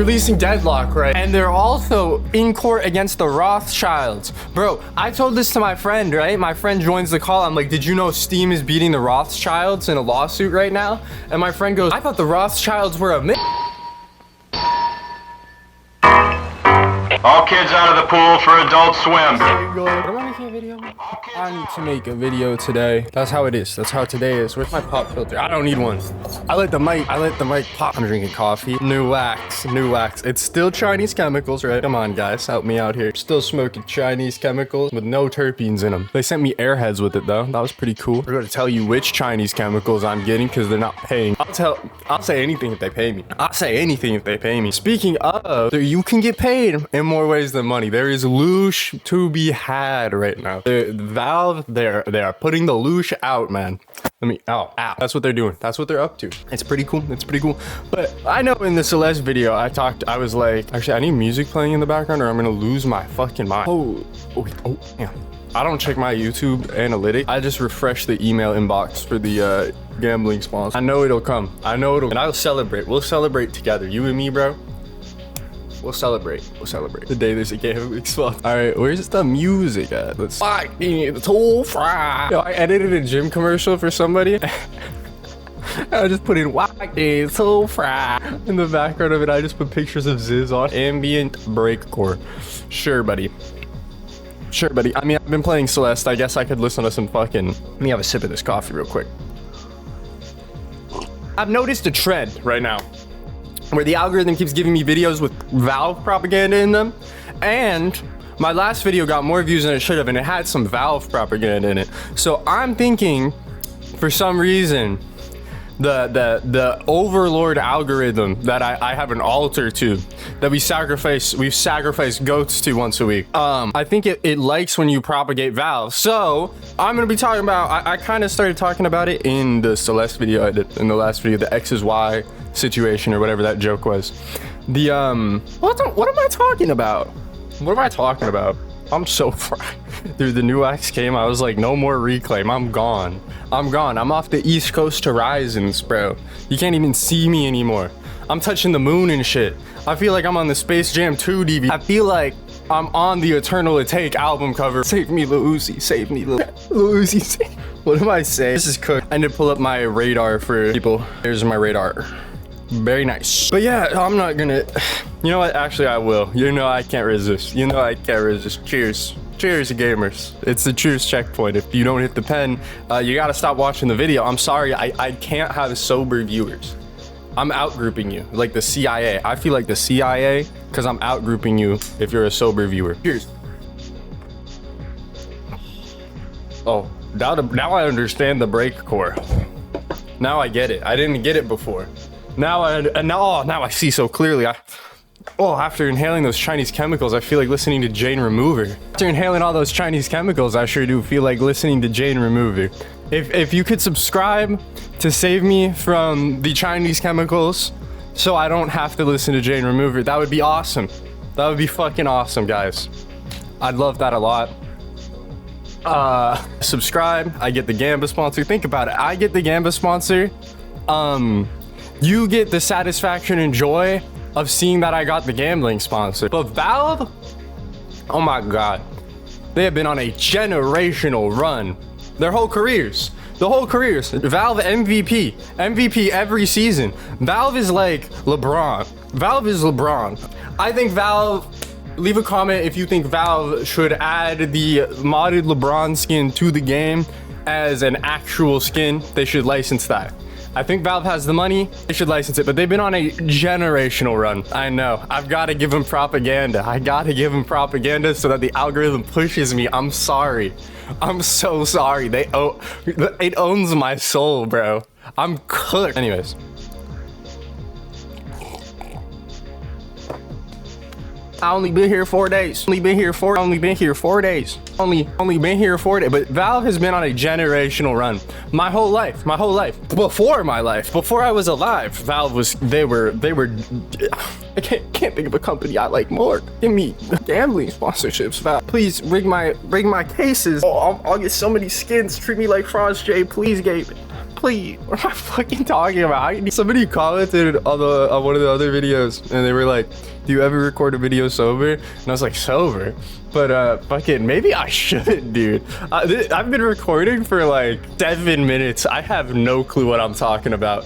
releasing Deadlock, right? And they're also in court against the Rothschilds. Bro, I told this to my friend, right? My friend joins the call. I'm like, did you know Steam is beating the Rothschilds in a lawsuit right now? And my friend goes, I thought the Rothschilds were a myth. All kids out of the pool for Adult Swim. What am I making a video? I need to make a video today. That's how it is. That's how today is. Where's my pop filter? I don't need one. I let the mic pop. I'm drinking coffee. New wax. It's still Chinese chemicals, right? Come on, guys. Help me out here. Still smoking Chinese chemicals with no terpenes in them. They sent me airheads with it, though. That was pretty cool. We're going to tell you which Chinese chemicals I'm getting because they're not paying. I'll say anything if they pay me. I'll say anything if they pay me. Speaking of, you can get paid in more ways than money. There is loosh to be had right now. Valve, they are putting the loosh out, man. Ow. That's what they're doing. That's what they're up to. It's pretty cool. But I know in the Celeste video, I was like, actually, I need music playing in the background or I'm gonna lose my fucking mind. Oh, yeah. I don't check my YouTube analytics. I just refresh the email inbox for the gambling sponsor. I know it'll come. And I'll celebrate. We'll celebrate together. You and me, bro. We'll celebrate. The day there's a gambling sponsor. All right, where's the music at? Let's fight the toll fry. Yo, I edited a gym commercial for somebody. I just put in "Wack toll fry" in the background of it. I just put pictures of Ziz on ambient breakcore. Sure, buddy. I mean, I've been playing Celeste. I guess I could listen to some fucking. Let me have a sip of this coffee real quick. I've noticed a trend right now where the algorithm keeps giving me videos with Valve propaganda in them, and my last video got more views than it should have, and it had some Valve propaganda in it. So I'm thinking, for some reason, the overlord algorithm that I have an altar to, that we've sacrificed goats to once a week. I think it likes when you propagate Valve. So I'm gonna be talking about. I kind of started talking about it in the Celeste video I did in the last video, the X is Y situation or whatever that joke was. The what am I talking about? I'm so fried. Dude, the new X came. I was like, no more reclaim. I'm gone. I'm off the East Coast horizons, bro. You can't even see me anymore. I'm touching the moon and shit. I feel like I'm on the Space Jam 2 DVD. I feel like I'm on the Eternal Take album cover. Save me, Lil Uzi. Save me, Lil Uzi. What am I saying? This is cooked. I need to pull up my radar for people. Here's my radar. Very nice. But yeah, I'm not gonna. You know what? Actually, I will. You know I can't resist. Cheers. Cheers, gamers. It's the cheers checkpoint. If you don't hit the pen, you gotta stop watching the video. I'm sorry, I can't have sober viewers. I'm outgrouping you, like the CIA. I feel like the CIA, because I'm outgrouping you if you're a sober viewer. Cheers. Oh, now I understand the break core. Now I get it. I didn't get it before. Now I see so clearly. After inhaling those Chinese chemicals, I feel like listening to Jane Remover. After inhaling all those Chinese chemicals, I sure do feel like listening to Jane Remover. If you could subscribe to save me from the Chinese chemicals so I don't have to listen to Jane Remover, that would be awesome. That would be fucking awesome, guys. I'd love that a lot. Subscribe. I get the Gamba sponsor. Think about it. I get the Gamba sponsor. You get the satisfaction and joy of seeing that I got the gambling sponsor. But Valve, oh my god, they have been on a generational run. Their whole careers. Valve MVP every season. Valve is like LeBron. I think Valve, leave a comment if you think Valve should add the modded LeBron skin to the game as an actual skin. They should license that. I think Valve has the money. They should license it, but they've been on a generational run. I know. I've got to give them propaganda. So that the algorithm pushes me. I'm sorry. I'm so sorry. It owns my soul, bro. I'm cooked. Anyways. I only been here 4 days. Only been here 4 days. But Valve has been on a generational run. My whole life. Before my life. Before I was alive, Valve was, they were, I can't think of a company I like more. Give me gambling sponsorships, Valve. Please rig my cases. Oh, I'll get so many skins. Treat me like Frost J, please, Gabe. play. What am I fucking talking about? Somebody commented on one of the other videos, and they were like, "Do you ever record a video sober?" And I was like, "Sober." But fucking maybe I should, dude. I've been recording for like 7 minutes. I have no clue what I'm talking about.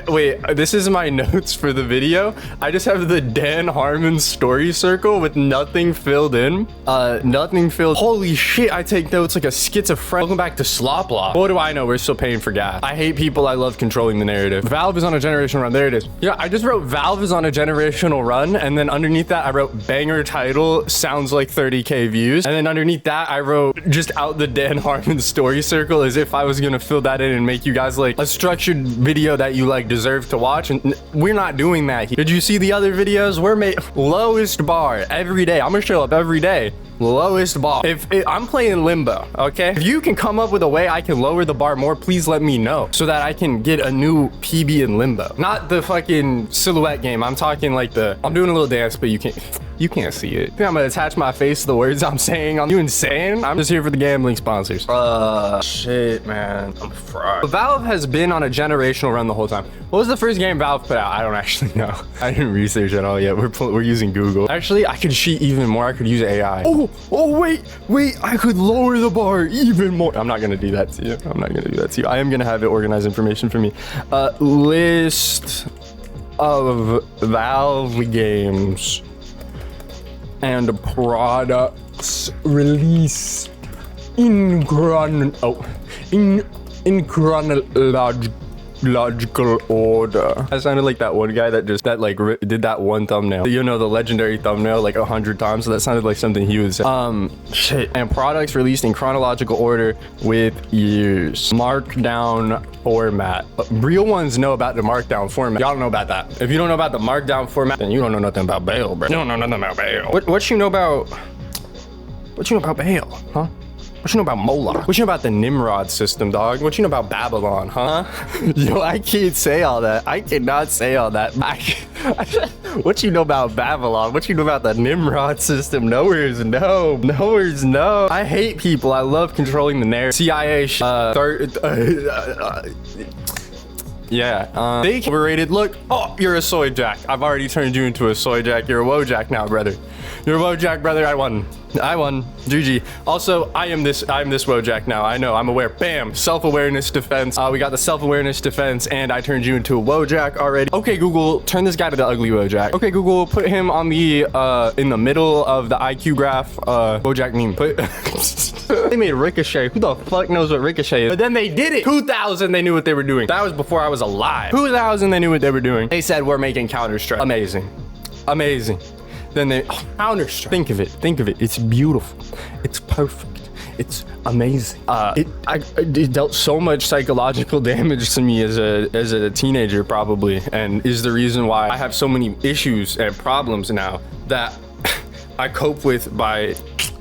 Wait, this is my notes for the video. I just have the Dan Harmon story circle with nothing filled in. Nothing filled. Holy shit, I take notes like a schizophrenic. Welcome back to Sloplock. What do I know? We're still paying for gas. I hate people. I love controlling the narrative. Valve is on a generational run. There it is. Yeah, I just wrote Valve is on a generational run, and then underneath that I wrote banger title, sounds like 30K views, and then underneath that I wrote just out the Dan Harmon story circle, as if I was gonna fill that in and make you guys like a structured video that you like deserve to watch, and we're not doing that here. Did you see the other videos? We're made lowest bar every day. I'm gonna show up every day. Lowest bar. If I'm playing limbo, okay? If you can come up with a way I can lower the bar more, please let me know so that I can get a new PB in limbo. Not the fucking silhouette game. I'm talking like I'm doing a little dance, but you can't see it. I think I'm gonna attach my face to the words I'm saying. You insane? I'm just here for the gambling sponsors. Shit, man. I'm fried. Valve has been on a generational run the whole time. What was the first game Valve put out? I don't actually know. I didn't research at all yet. We're using Google. Actually, I could cheat even more. I could use AI. Oh, wait. I could lower the bar even more. I'm not gonna do that to you. I'm not gonna do that to you. I am gonna have it organize information for me. List of Valve games and products released in chronological order. I sounded like that one guy that did that one thumbnail. You know, the legendary thumbnail like 100 times. So that sounded like something he would say. Shit. And products released in chronological order with years. Markdown format. Real ones know about the markdown format. Y'all don't know about that. If you don't know about the markdown format, then you don't know nothing about Bale, bro. You don't know nothing about Bale. What you know about Bale, huh? What you know about Moloch? What you know about the Nimrod system, dog? What you know about Babylon, huh? Yo, I can't say all that. I cannot say all that. What you know about Babylon? What you know about the Nimrod system? Nowhere's no. I hate people. I love controlling the narrative. CIA yeah, they overrated. Look, oh, you're a soy jack. I've already turned you into a soy jack. You're a woe jack now, brother. You're a woe jack, brother. I won. GG. Also, I'm this Wojak now. I know, I'm aware. Bam, self-awareness defense. We got the self-awareness defense, and I turned you into a Wojak already. Okay, Google, turn this guy to the ugly Wojak. Okay, Google, put him on the in the middle of the IQ graph. Wojak meme. They made Ricochet. Who the fuck knows what Ricochet is? But then they did it. 2000, they knew what they were doing. That was before I was alive. 2000, they knew what they were doing. They said we're making Counter-Strike. Amazing. Then they Counter-Strike. Think of it. It's beautiful. It's perfect. It's amazing. It dealt so much psychological damage to me as a teenager, probably, and is the reason why I have so many issues and problems now that I cope with by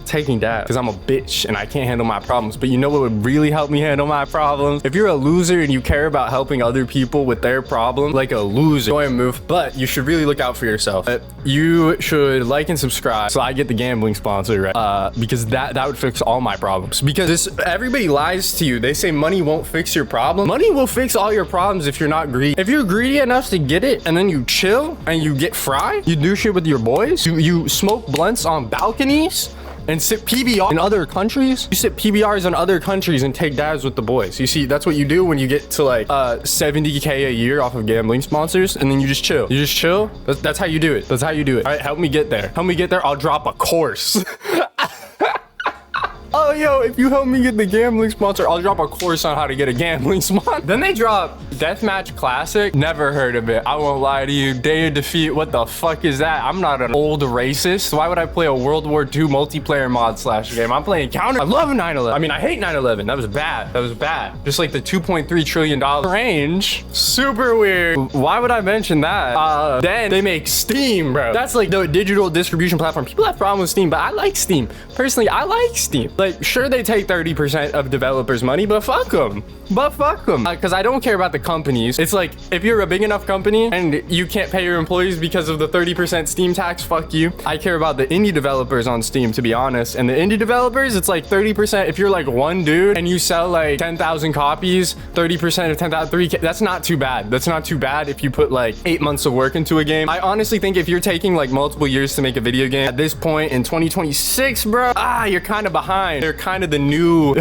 taking dabs, because I'm a bitch and I can't handle my problems. But you know what would really help me handle my problems? If you're a loser and you care about helping other people with their problems, like a loser, go and move. But you should really look out for yourself. You should like and subscribe so I get the gambling sponsor, right? Because that would fix all my problems. Because everybody lies to you. They say money won't fix your problem. Money will fix all your problems if you're not greedy. If you're greedy enough to get it and then you chill and you get fried, you do shit with your boys, you smoke blunts on balconies and sit PBR in other countries. You sit PBRs in other countries and take dabs with the boys. You see, that's what you do when you get to like 70K a year off of gambling sponsors, and then you just chill. That's how you do it. All right, help me get there. I'll drop a course. Oh, yo, if you help me get the gambling sponsor, I'll drop a course on how to get a gambling sponsor. Then they drop Deathmatch Classic. Never heard of it. I won't lie to you. Day of Defeat. What the fuck is that? I'm not an old racist. Why would I play a World War II multiplayer mod / game? I'm playing Counter. I love 9/11. I mean, I hate 9/11. That was bad. Just like the $2.3 trillion range. Super weird. Why would I mention that? Then they make Steam, bro. That's like the digital distribution platform. People have problems with Steam, but I like Steam. Personally, I like Steam. Like, sure, they take 30% of developers' money, but fuck them. Because I don't care about the companies. It's like, if you're a big enough company and you can't pay your employees because of the 30% Steam tax, fuck you. I care about the indie developers on Steam, to be honest. And the indie developers, it's like 30%. If you're like one dude and you sell like 10,000 copies, 30% of 10,000, 3K, that's not too bad. That's not too bad if you put like 8 months of work into a game. I honestly think if you're taking like multiple years to make a video game at this point in 2026, bro, you're kind of behind. They're kind of the new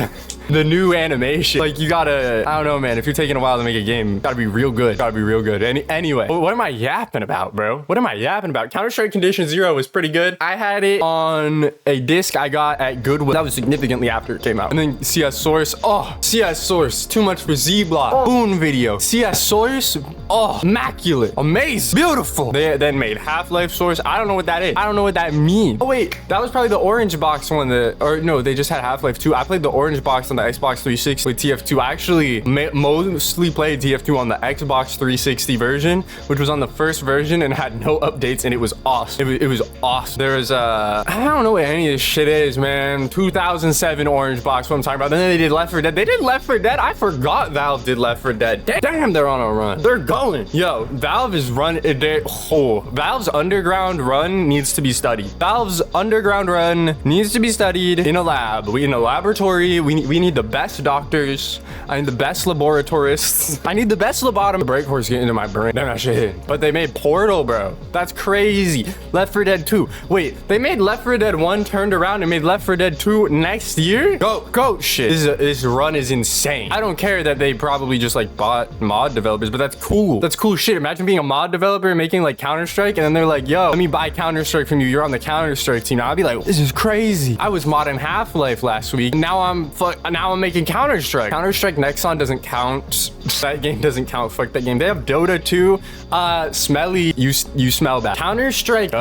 the new animation. Like, you gotta, I don't know, man, if you're taking a while to make a game, gotta be real good. Gotta be real good. Anyway, what am I yapping about, bro? What am I yapping about? Counter-Strike Condition Zero was pretty good. I had it on a disc I got at Goodwill. That was significantly after it came out. And then CS Source. Oh, CS Source. Too much for Z-Block. Boon Video. CS Source. Oh, immaculate. Amazing. Beautiful. They then made Half-Life Source. I don't know what that is. I don't know what that means. Oh, wait. That was probably the orange box one that, or no, they just had Half-Life 2. I played the orange box on the Xbox 360 with TF2. I actually mostly played TF2 on the Xbox 360 version, which was on the first version and had no updates, and it was awesome. It was awesome. There was I don't know what any of this shit is, man. 2007 orange box, what I'm talking about. Then they did Left 4 Dead. They did Left 4 Dead. I forgot Valve did Left 4 Dead. Damn, they're on a run. They're going. Yo, Valve is Valve's underground run needs to be studied. Valve's underground run needs to be studied in a lab. In a laboratory. We need the best doctors. I need the best laboratorists. I need the best lobotomy. Break force getting into my brain. Damn, that shit hit. But they made Portal, bro. That's crazy. Left 4 Dead 2. Wait, they made Left 4 Dead 1, turned around and made Left 4 Dead 2 next year? Go shit. This run is insane. I don't care that they probably just like bought mod developers, but that's cool. That's cool shit. Imagine being a mod developer and making like Counter-Strike, and then they're like, yo, let me buy Counter-Strike from you. You're on the Counter-Strike team. Now I'd be like, this is crazy. I was modding Half-Life last week. Now I'm making Counter-Strike. Counter-Strike Nexon doesn't count. That game doesn't count. Fuck that game. They have Dota 2. Smelly, you smell bad. Counter-Strike,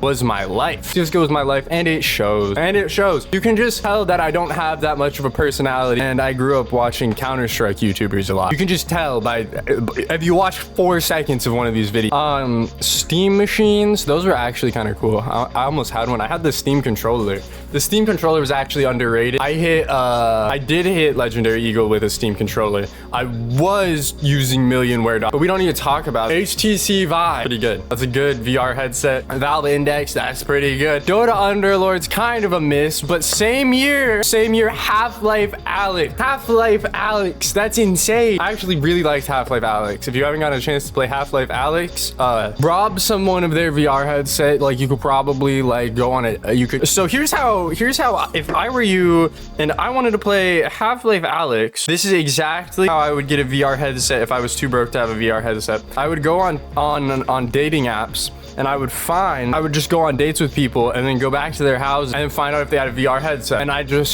was my life. CSGO was my life, and it shows. And it shows. You can just tell that I don't have that much of a personality, and I grew up watching Counter-Strike YouTubers a lot. You can just tell by, if you watch 4 seconds of one of these videos. Steam machines, those were actually kind of cool. I almost had one. I had the Steam controller. The Steam controller was actually underrated. I did hit Legendary Eagle with a Steam controller. I was using Millionware, but we don't need to talk about it. HTC Vive, pretty good. That's a good VR headset. Valve Index, that's pretty good. Dota Underlord's kind of a miss, but same year, Half-Life Alyx. Half-Life Alyx, that's insane. I actually really liked Half-Life Alyx. If you haven't gotten a chance to play Half-Life Alyx, rob someone of their VR headset. Like, you could probably like go on it. So here's how, if I were you and I wanted to play Half-Life Alyx, this is exactly how I would get a VR headset if I was too broke to have a VR headset. I would go on dating apps, and I would just go on dates with people and then go back to their house and find out if they had a VR headset,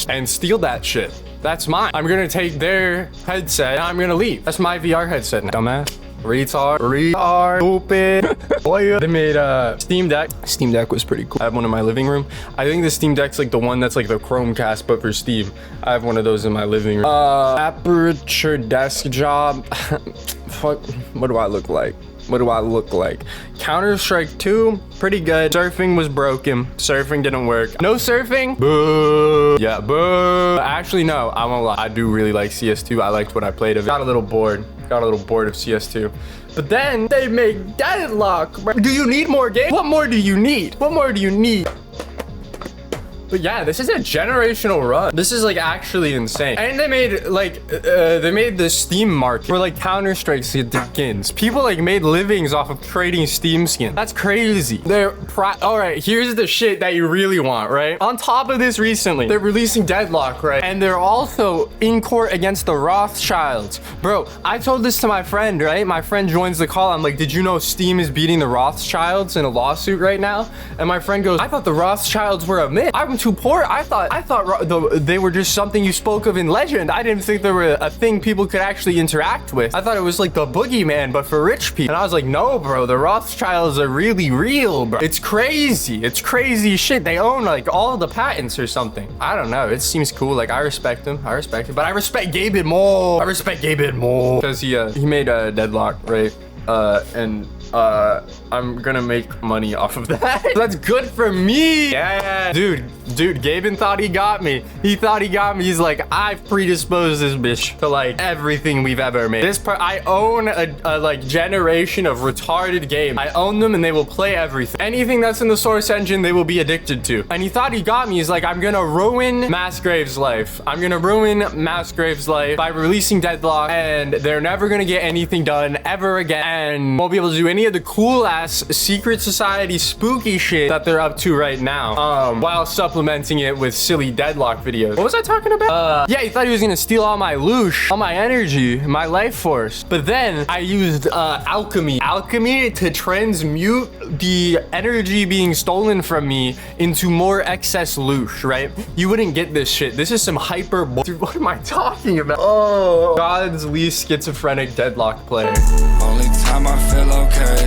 and steal that shit. That's mine. I'm gonna take their headset and I'm gonna leave. That's my VR headset now. Dumbass. Retard, stupid. Boy, they made Steam Deck. Steam Deck was pretty cool. I have one in my living room. I think the Steam Deck's like the one that's like the Chromecast, but for Steam. I have one of those in my living room. Aperture desk job. Fuck, what do I look like? What do I look like? Counter-Strike 2, pretty good. Surfing was broken. Surfing didn't work. No surfing? Boo. Yeah, boo. Actually, no, I won't lie. I do really like CS2. I liked what I played of it. Got a little bored of CS2. But then they made Deadlock. Do you need more games? What more do you need? What more do you need? But yeah, this is a generational run. This is like actually insane. And they made like, they made the Steam market for like Counter-Strike skins. People like made livings off of trading Steam skins. That's crazy. All right, here's the shit that you really want, right? On top of this, recently, they're releasing Deadlock, right? And they're also in court against the Rothschilds. Bro, I told this to my friend, right? My friend joins the call. I'm like, did you know Steam is beating the Rothschilds in a lawsuit right now? And my friend goes, I thought the Rothschilds were a myth. I'm too poor. I thought they were just something you spoke of in legend. I didn't think they were a thing people could actually interact with. I thought it was like the boogeyman, but for rich people. And I was like, no, bro, the Rothschilds are really real, bro. It's crazy. It's crazy shit. They own like all the patents or something. I don't know. It seems cool. Like, I respect him. But I respect Gabe more. Because he made a Deadlock, right? I'm gonna make money off of that. That's good for me. Yeah, dude, Gaben thought he got me. He thought he got me. He's like, I've predisposed this bitch to like everything we've ever made. I own a like generation of retarded games. I own them and they will play everything. Anything that's in the Source engine, they will be addicted to. And he thought he got me. He's like, I'm gonna ruin Massgrave's life. I'm gonna ruin Massgrave's life by releasing Deadlock, and they're never gonna get anything done ever again, and won't be able to do any of the cool ass secret society spooky shit that they're up to right now, while supplementing it with silly Deadlock videos. What was I talking about? Yeah, he thought he was gonna steal all my loosh, all my energy, my life force. But then I used alchemy to transmute the energy being stolen from me into more excess loosh, right? You wouldn't get this shit. This is some hyper dude, what am I talking about? Oh, God's least schizophrenic Deadlock player. Only time I feel okay